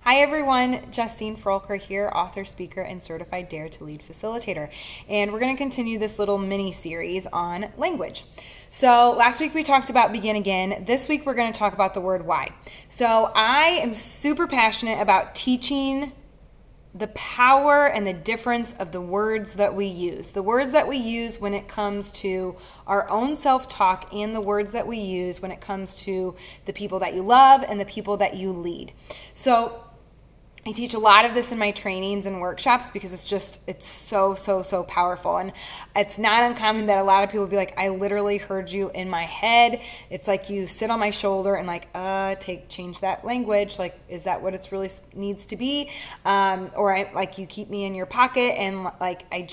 Hi everyone, Justine Froelker here, author, speaker, and certified Dare to Lead Facilitator. And we're going to continue this little mini series on language. So last week we talked about begin again. This week we're going to talk about the word why. So I am super passionate about teaching the power and the difference of the words that we use. The words that we use when it comes to our own self-talk and the words that we use when it comes to the people that you love and the people that you lead. So I teach a lot of this in my trainings and workshops because it's so powerful. And it's not uncommon that a lot of people be like, I literally heard you in my head. It's like you sit on my shoulder and like, change that language. Like, is that what it's really needs to be? Like you keep me in your pocket and like, I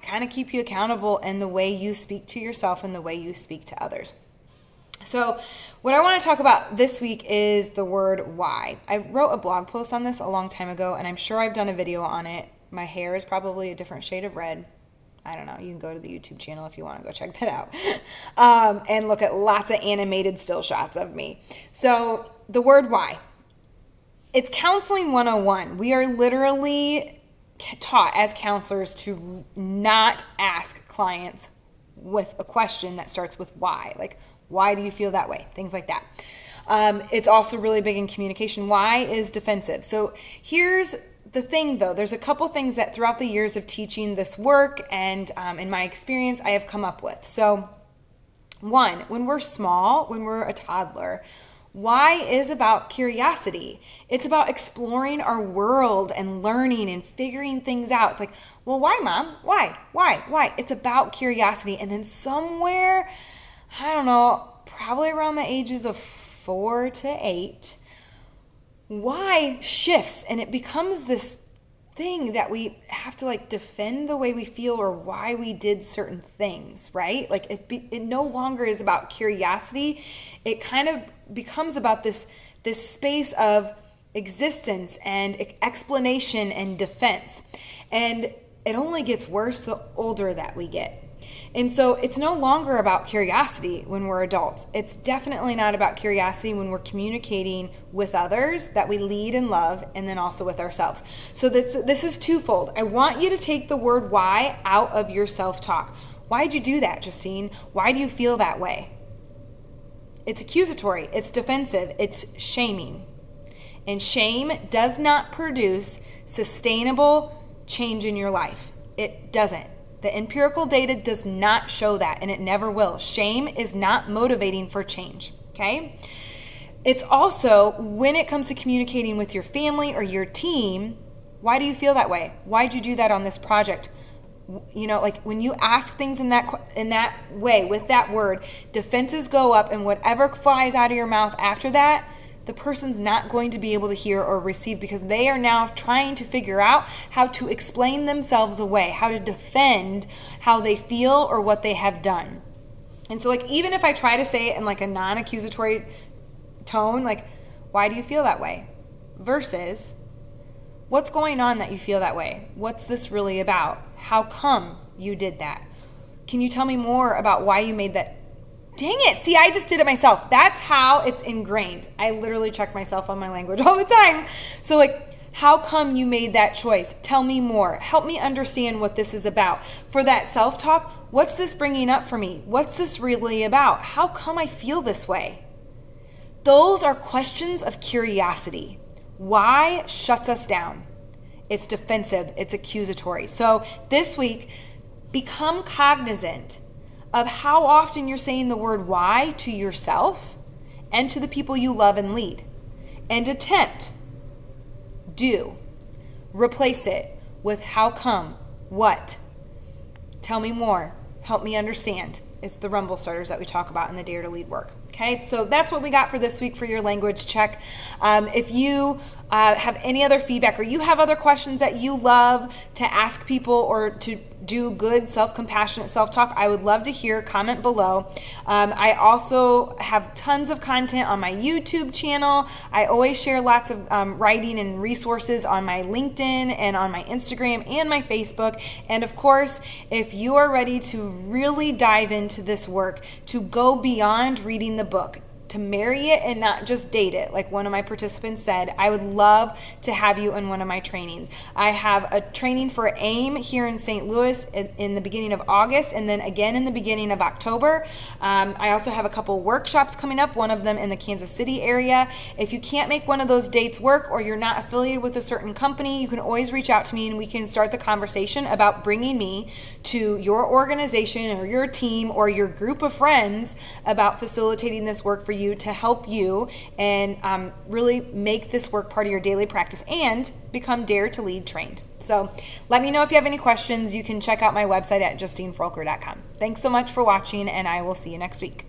kind of keep you accountable in the way you speak to yourself and the way you speak to others. So what I want to talk about this week is the word why. I wrote a blog post on this a long time ago, and I'm sure I've done a video on it. My hair is probably a different shade of red. I don't know. You can go to the YouTube channel if you want to go check that out. And look at lots of animated still shots of me. So the word why. It's counseling 101. We are literally taught as counselors to not ask clients with a question that starts with why. Like, why do you feel that way? Things like that. It's also really big in communication. Why is defensive. So here's the thing though. There's a couple things that throughout the years of teaching this work and in my experience I have come up with. So one, when we're small, when we're a toddler, why is about curiosity. It's about exploring our world and learning and figuring things out. It's like, well, why, Mom? Why? It's about curiosity. And then somewhere, I don't know, probably around the ages of 4 to 8, why shifts and it becomes this thing that we have to like defend the way we feel or why we did certain things, right? Like it no longer is about curiosity. It kind of becomes about this space of existence and explanation and defense. And it only gets worse the older that we get. And so it's no longer about curiosity when we're adults. It's definitely not about curiosity when we're communicating with others that we lead and love, and then also with ourselves. So this is twofold. I want you to take the word why out of your self-talk. Why'd you do that, Justine? Why do you feel that way? It's accusatory. It's defensive. It's shaming. And shame does not produce sustainable change in your life. It doesn't. The empirical data does not show that, and it never will. Shame is not motivating for change, okay? It's also, when it comes to communicating with your family or your team, why do you feel that way? Why'd you do that on this project? You know, like when you ask things in that way, with that word, defenses go up, and whatever flies out of your mouth after that, the person's not going to be able to hear or receive because they are now trying to figure out how to explain themselves away, how to defend how they feel or what they have done. And so like even if I try to say it in like a non-accusatory tone, like, why do you feel that way? Versus, what's going on that you feel that way? What's this really about? How come you did that? Can you tell me more about why you made that? Dang it. See, I just did it myself. That's how it's ingrained. I literally check myself on my language all the time. So like, how come you made that choice? Tell me more. Help me understand what this is about. For that self-talk, what's this bringing up for me? What's this really about? How come I feel this way? Those are questions of curiosity. Why shuts us down? It's defensive. It's accusatory. So this week, become cognizant of how often you're saying the word why to yourself and to the people you love and lead. And replace it with how come, what, tell me more, help me understand. It's the rumble starters that we talk about in the Dare to Lead work. Okay, so that's what we got for this week for your language check. If you have any other feedback or you have other questions that you love to ask people or to do good self-compassionate self-talk, I would love to hear. Comment below. I also have tons of content on my YouTube channel. I always share lots of writing and resources on my LinkedIn and on my Instagram and my Facebook. And of course, if you are ready to really dive into this work, to go beyond reading the book, to marry it and not just date it. Like one of my participants said, I would love to have you in one of my trainings. I have a training for AIM here in St. Louis in the beginning of August, and then again in the beginning of October. I also have a couple workshops coming up, one of them in the Kansas City area. If you can't make one of those dates work, or you're not affiliated with a certain company, you can always reach out to me and we can start the conversation about bringing me to your organization or your team or your group of friends about facilitating this work for you to help you and really make this work part of your daily practice and become Dare to Lead trained. So let me know if you have any questions. You can check out my website at justinefroelker.com. Thanks so much for watching, and I will see you next week.